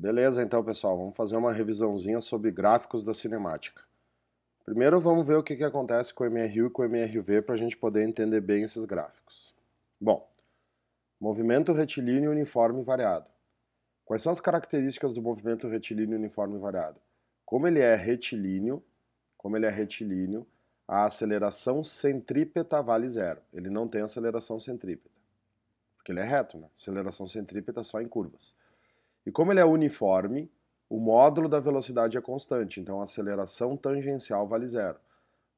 Beleza, então, pessoal, vamos fazer uma revisãozinha sobre gráficos da cinemática. Primeiro, vamos ver o que acontece com o MRU e com o MRV para a gente poder entender bem esses gráficos. Bom, movimento retilíneo uniforme variado. Quais são as características do movimento retilíneo uniforme variado? Como ele é retilíneo, a aceleração centrípeta vale zero. Ele não tem aceleração centrípeta, porque ele é reto, né? Aceleração centrípeta só em curvas. E como ele é uniforme, o módulo da velocidade é constante, então a aceleração tangencial vale zero.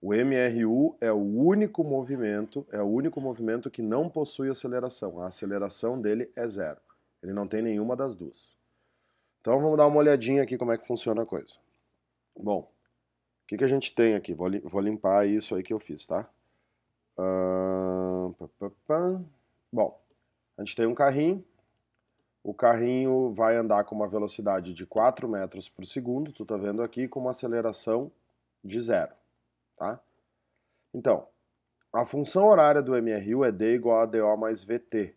O MRU é o único movimento que não possui aceleração. A aceleração dele é zero. Ele não tem nenhuma das duas. Então vamos dar uma olhadinha aqui como é que funciona a coisa. Bom, o que a gente tem aqui? Vou limpar isso aí que eu fiz, tá? Bom, a gente tem um carrinho. O carrinho vai andar com uma velocidade de 4 metros por segundo, tu tá vendo aqui, com uma aceleração de zero, tá? Então, a função horária do MRU é D igual a DO mais VT.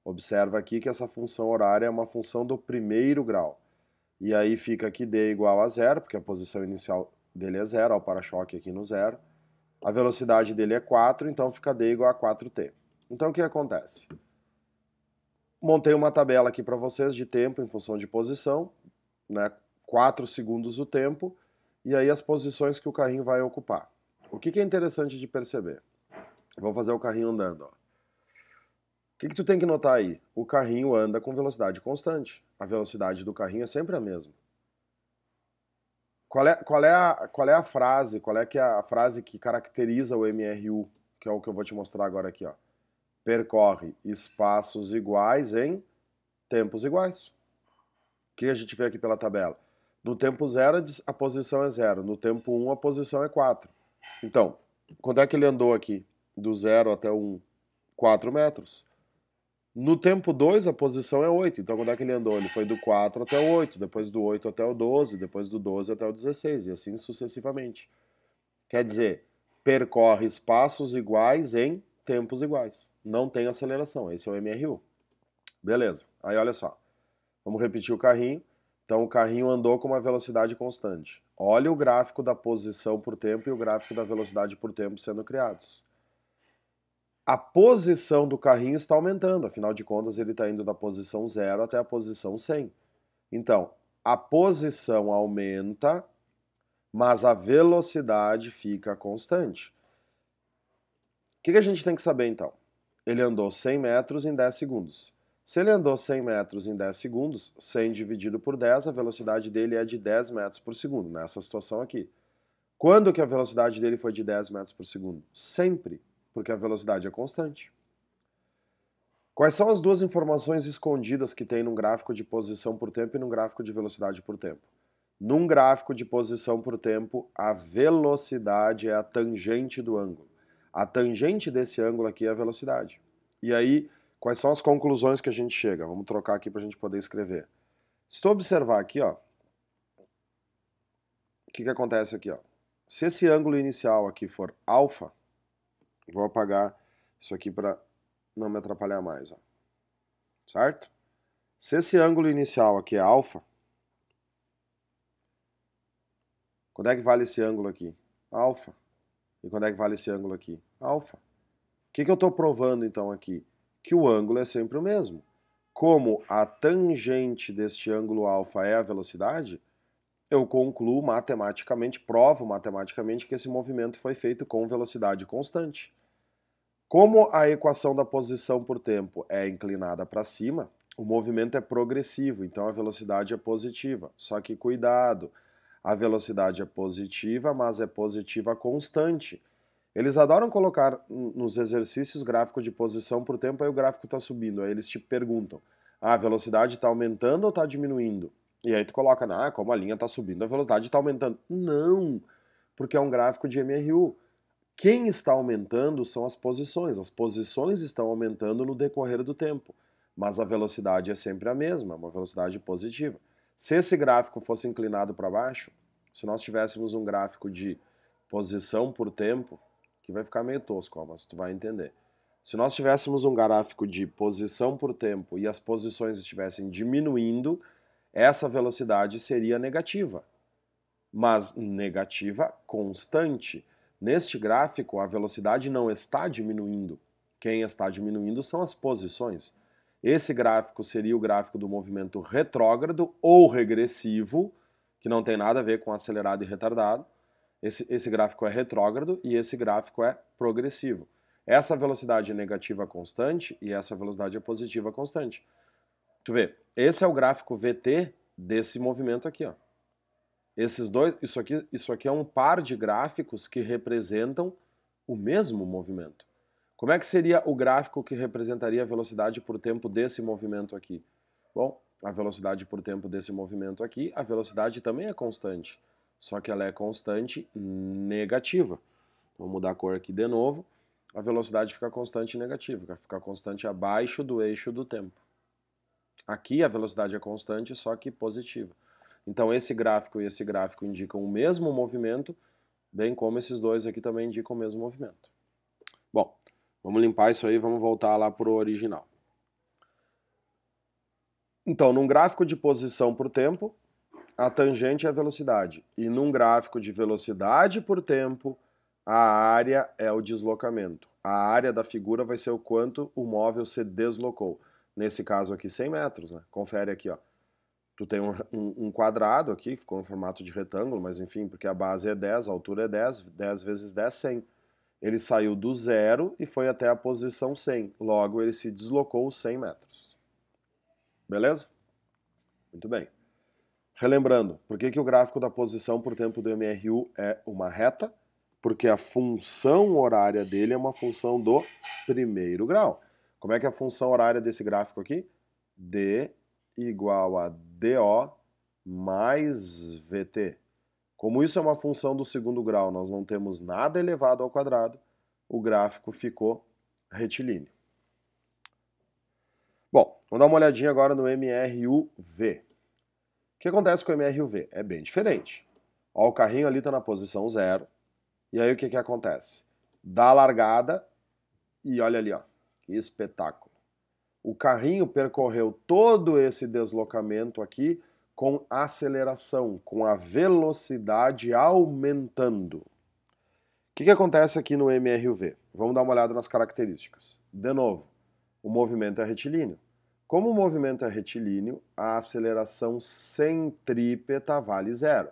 Observa aqui que essa função horária é uma função do primeiro grau. E aí fica aqui D igual a zero, porque a posição inicial dele é zero, ó, o para-choque aqui no zero. A velocidade dele é 4, então fica D igual a 4T. Então o que acontece? Montei uma tabela aqui para vocês de tempo em função de posição, né? 4 segundos o tempo, e aí as posições que o carrinho vai ocupar. O que é interessante de perceber? Vou fazer o carrinho andando. Ó. O que tu tem que notar aí? O carrinho anda com velocidade constante. A velocidade do carrinho é sempre a mesma. Qual é a frase que caracteriza o MRU, que é o que eu vou te mostrar agora aqui, ó. Percorre espaços iguais em tempos iguais. O que a gente vê aqui pela tabela? No tempo 0 a posição é 0, no tempo 1 a posição é 4. Então, quando é que ele andou aqui? Do 0 até o 1? 4 metros. No tempo 2 a posição é 8, então quando é que ele andou? Ele foi do 4 até o 8, depois do 8 até o 12, depois do 12 até o 16, e assim sucessivamente. Quer dizer, percorre espaços iguais em tempos iguais. Não tem aceleração, esse é o MRU. Beleza, aí olha só. Vamos repetir o carrinho. Então o carrinho andou com uma velocidade constante. Olha o gráfico da posição por tempo e o gráfico da velocidade por tempo sendo criados. A posição do carrinho está aumentando, afinal de contas ele está indo da posição 0 até a posição 100. Então, a posição aumenta, mas a velocidade fica constante. O que a gente tem que saber então? Ele andou 100 metros em 10 segundos. Se ele andou 100 metros em 10 segundos, 100 dividido por 10, a velocidade dele é de 10 metros por segundo, nessa situação aqui. Quando que a velocidade dele foi de 10 metros por segundo? Sempre, porque a velocidade é constante. Quais são as duas informações escondidas que tem num gráfico de posição por tempo e num gráfico de velocidade por tempo? Num gráfico de posição por tempo, a velocidade é a tangente do ângulo. A tangente desse ângulo aqui é a velocidade. E aí, quais são as conclusões que a gente chega? Vamos trocar aqui para a gente poder escrever. Se tu observar aqui, ó, o que acontece aqui? Ó? Se esse ângulo inicial aqui for alfa, vou apagar isso aqui para não me atrapalhar mais. Ó. Certo? Se esse ângulo inicial aqui é alfa, quando é que vale esse ângulo aqui? Alfa. E quando é que vale esse ângulo aqui? Alfa. O que eu estou provando então aqui? Que o ângulo é sempre o mesmo. Como a tangente deste ângulo alfa é a velocidade, eu concluo matematicamente, provo matematicamente que esse movimento foi feito com velocidade constante. Como a equação da posição por tempo é inclinada para cima, o movimento é progressivo, então a velocidade é positiva. Só que cuidado, a velocidade é positiva, mas é positiva constante. Eles adoram colocar nos exercícios gráfico de posição por tempo, aí o gráfico está subindo. Aí eles te perguntam, a velocidade está aumentando ou está diminuindo? E aí tu coloca, como a linha está subindo, a velocidade está aumentando. Não, porque é um gráfico de MRU. Quem está aumentando são as posições estão aumentando no decorrer do tempo, mas a velocidade é sempre a mesma, uma velocidade positiva. Se esse gráfico fosse inclinado para baixo, se nós tivéssemos um gráfico de posição por tempo, que vai ficar meio tosco, mas tu vai entender. Se nós tivéssemos um gráfico de posição por tempo e as posições estivessem diminuindo, essa velocidade seria negativa, mas negativa constante. Neste gráfico, a velocidade não está diminuindo. Quem está diminuindo são as posições. Esse gráfico seria o gráfico do movimento retrógrado ou regressivo, que não tem nada a ver com acelerado e retardado. Esse gráfico é retrógrado e esse gráfico é progressivo. Essa velocidade é negativa constante e essa velocidade é positiva constante. Tu vê, esse é o gráfico VT desse movimento aqui, ó. Esses dois, isso aqui é um par de gráficos que representam o mesmo movimento. Como é que seria o gráfico que representaria a velocidade por tempo desse movimento aqui? Bom, a velocidade por tempo desse movimento aqui, a velocidade também é constante, só que ela é constante negativa. Vou mudar a cor aqui de novo. A velocidade fica constante negativa, vai ficar constante abaixo do eixo do tempo. Aqui a velocidade é constante, só que positiva. Então esse gráfico e esse gráfico indicam o mesmo movimento, bem como esses dois aqui também indicam o mesmo movimento. Bom, vamos limpar isso aí e vamos voltar lá para o original. Então, num gráfico de posição por tempo, a tangente é a velocidade. E num gráfico de velocidade por tempo, a área é o deslocamento. A área da figura vai ser o quanto o móvel se deslocou. Nesse caso aqui, 100 metros, né? Confere aqui, ó. Tu tem um quadrado aqui, ficou em formato de retângulo, mas enfim, porque a base é 10, a altura é 10, 10 vezes 10, 100. Ele saiu do zero e foi até a posição 100. Logo, ele se deslocou 100 metros. Beleza? Muito bem. Relembrando, por que o gráfico da posição por tempo do MRU é uma reta? Porque a função horária dele é uma função do primeiro grau. Como é que é a função horária desse gráfico aqui? D igual a DO mais VT. Como isso é uma função do segundo grau, nós não temos nada elevado ao quadrado, o gráfico ficou retilíneo. Bom, vamos dar uma olhadinha agora no MRUV. O que acontece com o MRUV? É bem diferente. Ó, o carrinho ali está na posição 0, e aí o que acontece? Dá a largada e olha ali, ó, que espetáculo. O carrinho percorreu todo esse deslocamento aqui com aceleração, com a velocidade aumentando. O que acontece aqui no MRUV? Vamos dar uma olhada nas características. De novo, o movimento é retilíneo. Como o movimento é retilíneo, a aceleração centrípeta vale 0.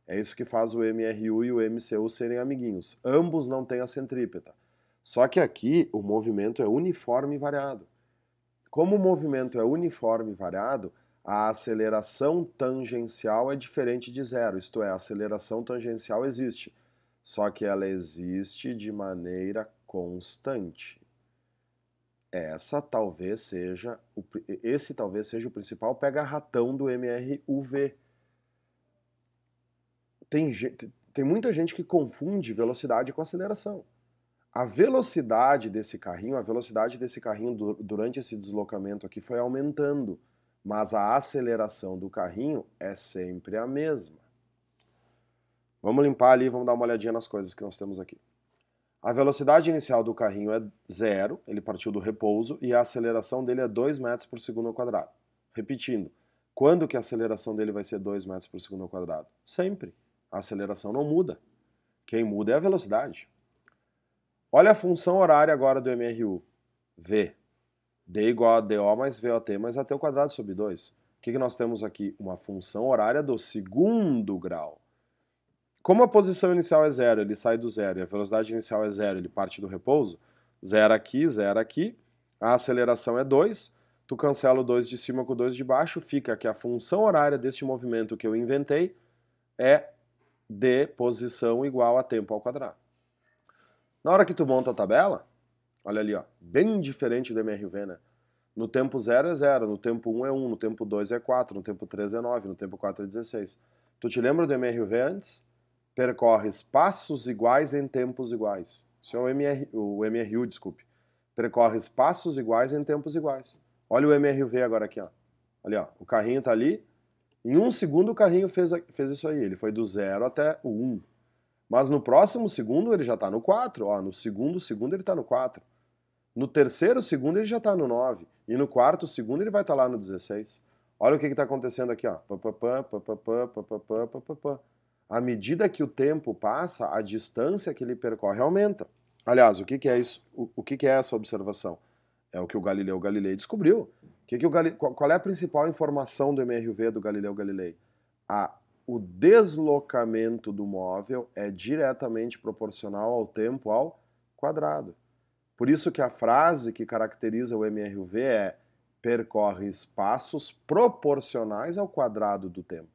É isso que faz o MRU e o MCU serem amiguinhos. Ambos não têm a centrípeta. Só que aqui o movimento é uniforme e variado. Como o movimento é uniforme e variado, a aceleração tangencial é diferente de 0, isto é, a aceleração tangencial existe, só que ela existe de maneira constante. Esse talvez seja o principal pega-ratão do MRUV. Tem muita gente que confunde velocidade com aceleração. A velocidade desse carrinho durante esse deslocamento aqui foi aumentando, mas a aceleração do carrinho é sempre a mesma. Vamos limpar ali, vamos dar uma olhadinha nas coisas que nós temos aqui. A velocidade inicial do carrinho é 0, ele partiu do repouso, e a aceleração dele é 2 metros por segundo ao quadrado. Repetindo, quando que a aceleração dele vai ser 2 metros por segundo ao quadrado? Sempre. A aceleração não muda. Quem muda é a velocidade. Olha a função horária agora do MRU. V. D igual a DO mais VOT mais AT ao quadrado sobre 2. O que nós temos aqui? Uma função horária do segundo grau. Como a posição inicial é 0, ele sai do 0, e a velocidade inicial é 0, ele parte do repouso, 0 aqui, a aceleração é 2, tu cancela o 2 de cima com o 2 de baixo, fica que a função horária deste movimento que eu inventei é D posição igual a tempo ao quadrado. Na hora que tu monta a tabela, olha ali, ó, bem diferente do MRV, né? No tempo 0 é 0, no tempo 1 é 1, no tempo 2 é 4, no tempo 3 é 9, no tempo 4 é 16. Tu te lembra do MRV antes? Percorre espaços iguais em tempos iguais. Isso é o MRU, desculpe. Percorre espaços iguais em tempos iguais. Olha o MRV agora aqui, ó. Olha, ó, o carrinho tá ali. Em 1 segundo o carrinho fez isso aí. Ele foi do 0 até o 1. Mas no próximo segundo ele já está no 4. Ó, no segundo ele está no 4. No terceiro segundo ele já está no 9. E no quarto segundo ele vai estar lá no 16. Olha o que está acontecendo aqui, ó. Papapá, papapá, papapá, papapá. À medida que o tempo passa, a distância que ele percorre aumenta. Aliás, o que que é isso? O que que é essa observação? É o que o Galileu Galilei descobriu. Qual é a principal informação do MRV do Galileu Galilei? O deslocamento do móvel é diretamente proporcional ao tempo ao quadrado. Por isso que a frase que caracteriza o MRV é: percorre espaços proporcionais ao quadrado do tempo.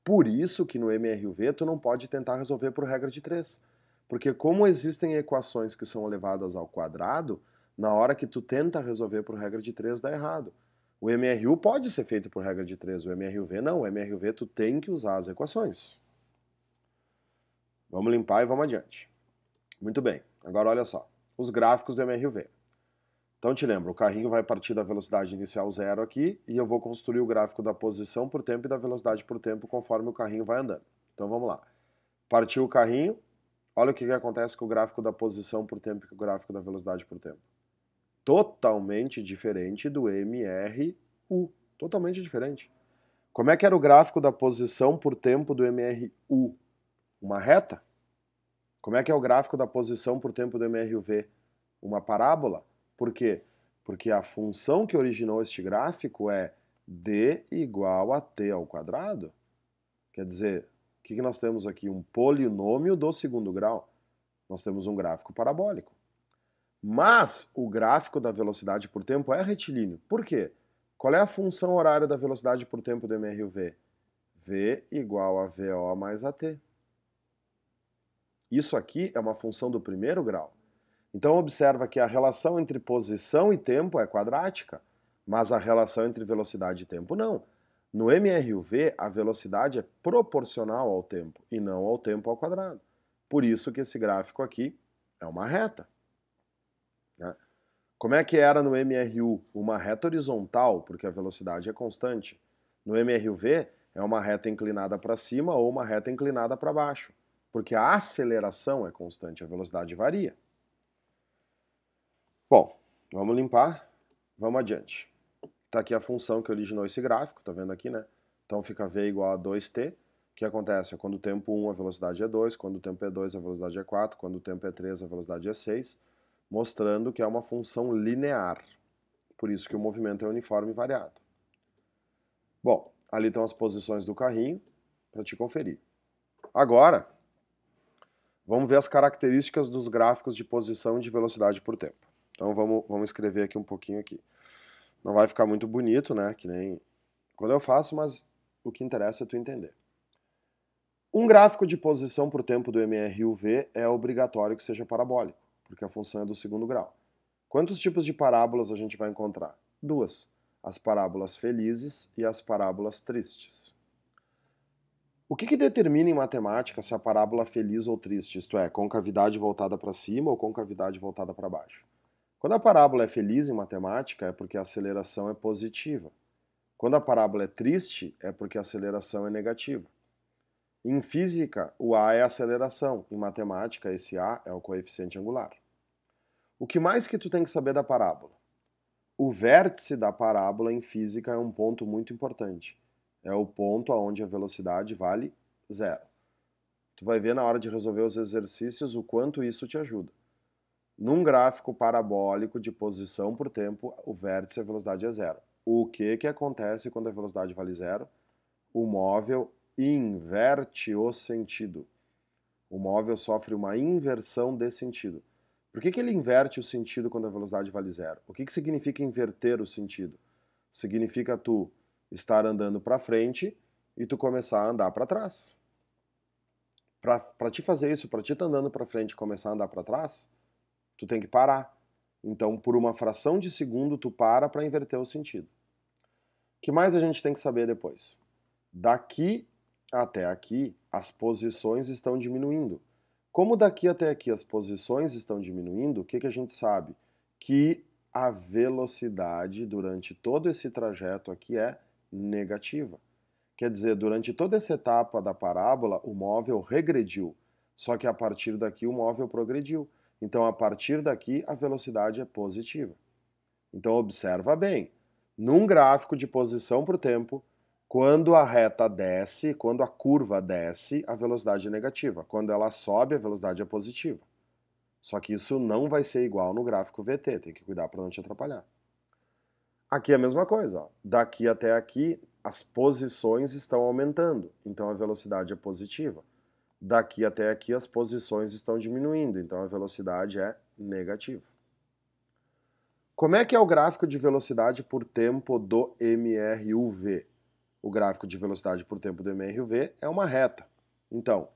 Por isso que no MRV tu não pode tentar resolver por regra de 3. Porque como existem equações que são elevadas ao quadrado, na hora que tu tenta resolver por regra de 3 dá errado. O MRU pode ser feito por regra de 3, o MRV não. O MRV tu tem que usar as equações. Vamos limpar e vamos adiante. Muito bem, agora olha só. Os gráficos do MRV. Então te lembra, o carrinho vai partir da velocidade inicial 0 aqui e eu vou construir o gráfico da posição por tempo e da velocidade por tempo conforme o carrinho vai andando. Então vamos lá. Partiu o carrinho, olha o que acontece com o gráfico da posição por tempo e com o gráfico da velocidade por tempo. Totalmente diferente do MRU. Totalmente diferente. Como é que era o gráfico da posição por tempo do MRU? Uma reta? Como é que é o gráfico da posição por tempo do MRV? Uma parábola? Por quê? Porque a função que originou este gráfico é d igual a t ao quadrado. Quer dizer, o que nós temos aqui? Um polinômio do segundo grau. Nós temos um gráfico parabólico. Mas o gráfico da velocidade por tempo é retilíneo. Por quê? Qual é a função horária da velocidade por tempo do MRV? V igual a VO mais AT. Isso aqui é uma função do primeiro grau. Então observa que a relação entre posição e tempo é quadrática, mas a relação entre velocidade e tempo não. No MRUV, a velocidade é proporcional ao tempo e não ao tempo ao quadrado. Por isso que esse gráfico aqui é uma reta. Né? Como é que era no MRU? Uma reta horizontal, porque a velocidade é constante. No MRUV, é uma reta inclinada para cima ou uma reta inclinada para baixo, porque a aceleração é constante, a velocidade varia. Bom, vamos limpar, vamos adiante. Está aqui a função que originou esse gráfico, tá vendo aqui, né? Então fica V igual a 2t. O que acontece? Quando o tempo 1 a velocidade é 2, quando o tempo é 2 a velocidade é 4, quando o tempo é 3 a velocidade é 6, mostrando que é uma função linear. Por isso que o movimento é uniforme e variado. Bom, ali estão as posições do carrinho para te conferir. Agora, vamos ver as características dos gráficos de posição e de velocidade por tempo. Então vamos escrever aqui um pouquinho aqui. Não vai ficar muito bonito, né? Que nem quando eu faço, mas o que interessa é tu entender. Um gráfico de posição por tempo do MRUV é obrigatório que seja parabólico, porque a função é do segundo grau. Quantos tipos de parábolas a gente vai encontrar? Duas. As parábolas felizes e as parábolas tristes. O que determina em matemática se a parábola é feliz ou triste, isto é, concavidade voltada para cima ou concavidade voltada para baixo? Quando a parábola é feliz em matemática, é porque a aceleração é positiva. Quando a parábola é triste, é porque a aceleração é negativa. Em física, o A é a aceleração. Em matemática, esse A é o coeficiente angular. O que mais que tu tem que saber da parábola? O vértice da parábola em física é um ponto muito importante. É o ponto onde a velocidade vale zero. Tu vai ver na hora de resolver os exercícios o quanto isso te ajuda. Num gráfico parabólico de posição por tempo, o vértice a velocidade é zero. O que acontece quando a velocidade vale zero? O móvel inverte o sentido. O móvel sofre uma inversão de sentido. Por que ele inverte o sentido quando a velocidade vale zero? O que significa inverter o sentido? Significa tu estar andando para frente e tu começar a andar para trás. Para te fazer isso, para te estar andando para frente e começar a andar para trás, tu tem que parar. Então, por uma fração de segundo, tu para inverter o sentido. O que mais a gente tem que saber depois? Daqui até aqui, as posições estão diminuindo. Como daqui até aqui as posições estão diminuindo, o que a gente sabe? Que a velocidade durante todo esse trajeto aqui é negativa. Quer dizer, durante toda essa etapa da parábola, o móvel regrediu. Só que a partir daqui o móvel progrediu. Então, a partir daqui, a velocidade é positiva. Então, observa bem. Num gráfico de posição por tempo, quando a reta desce, quando a curva desce, a velocidade é negativa. Quando ela sobe, a velocidade é positiva. Só que isso não vai ser igual no gráfico VT, tem que cuidar para não te atrapalhar. Aqui é a mesma coisa, ó. Daqui até aqui, as posições estão aumentando, então a velocidade é positiva. Daqui até aqui, as posições estão diminuindo, então a velocidade é negativa. Como é que é o gráfico de velocidade por tempo do MRUV? O gráfico de velocidade por tempo do MRUV é uma reta. Então,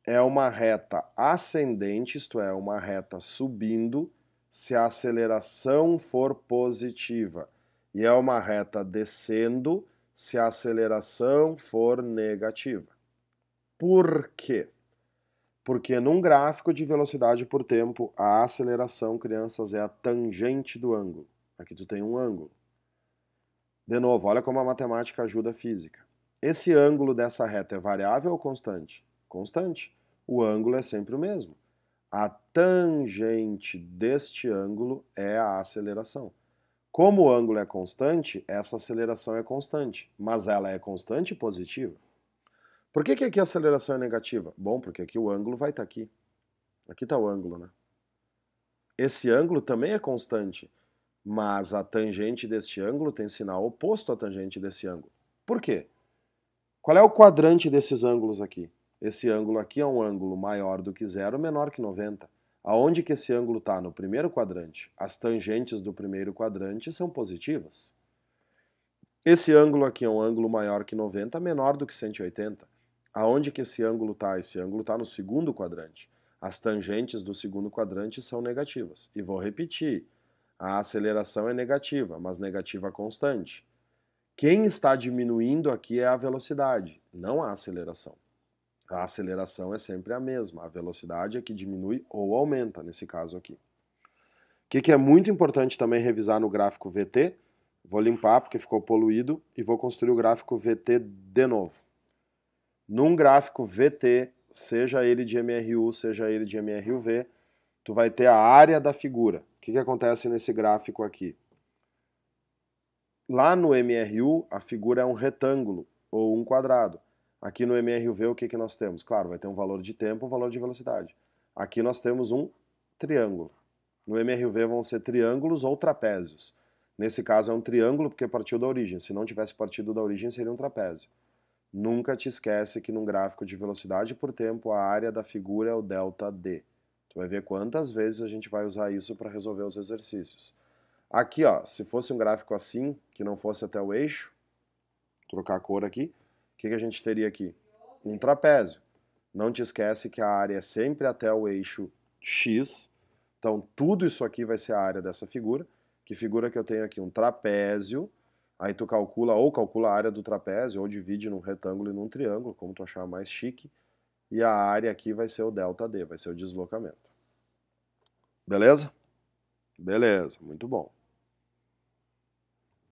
é uma reta ascendente, isto é, uma reta subindo, se a aceleração for positiva. E é uma reta descendo, se a aceleração for negativa. Por quê? Porque num gráfico de velocidade por tempo, a aceleração, crianças, é a tangente do ângulo. Aqui tu tem um ângulo. De novo, olha como a matemática ajuda a física. Esse ângulo dessa reta é variável ou constante? Constante. O ângulo é sempre o mesmo. A tangente deste ângulo é a aceleração. Como o ângulo é constante, essa aceleração é constante, mas ela é constante e positiva. Por que aqui a aceleração é negativa? Bom, porque aqui o ângulo vai estar aqui. Aqui está o ângulo, né? Esse ângulo também é constante, mas a tangente deste ângulo tem sinal oposto à tangente desse ângulo. Por quê? Qual é o quadrante desses ângulos aqui? Esse ângulo aqui é um ângulo maior do que zero, menor que 90. Aonde que esse ângulo está? No primeiro quadrante. As tangentes do primeiro quadrante são positivas. Esse ângulo aqui é um ângulo maior que 90, menor do que 180. Aonde que esse ângulo está? Esse ângulo está no segundo quadrante. As tangentes do segundo quadrante são negativas. E vou repetir, a aceleração é negativa, mas negativa constante. Quem está diminuindo aqui é a velocidade, não a aceleração. A aceleração é sempre a mesma, a velocidade é que diminui ou aumenta, nesse caso aqui. O que é muito importante também revisar no gráfico VT, vou limpar porque ficou poluído e vou construir o gráfico VT de novo. Num gráfico VT, seja ele de MRU, seja ele de MRUV, tu vai ter a área da figura. O que acontece nesse gráfico aqui? Lá no MRU, a figura é um retângulo ou um quadrado. Aqui no MRUV, o que nós temos? Claro, vai ter um valor de tempo, um valor de velocidade. Aqui nós temos um triângulo. No MRUV vão ser triângulos ou trapézios. Nesse caso é um triângulo porque partiu da origem. Se não tivesse partido da origem, seria um trapézio. Nunca te esquece que num gráfico de velocidade por tempo, a área da figura é o ΔD. Tu vai ver quantas vezes a gente vai usar isso para resolver os exercícios. Aqui, ó, se fosse um gráfico assim, que não fosse até o eixo, trocar a cor aqui, o que a gente teria aqui? Um trapézio. Não te esquece que a área é sempre até o eixo X, então tudo isso aqui vai ser a área dessa figura. Que figura que eu tenho aqui? Um trapézio. Aí tu calcula a área do trapézio, ou divide num retângulo e num triângulo, como tu achar mais chique. E a área aqui vai ser o ΔD, vai ser o deslocamento. Beleza? Beleza, muito bom.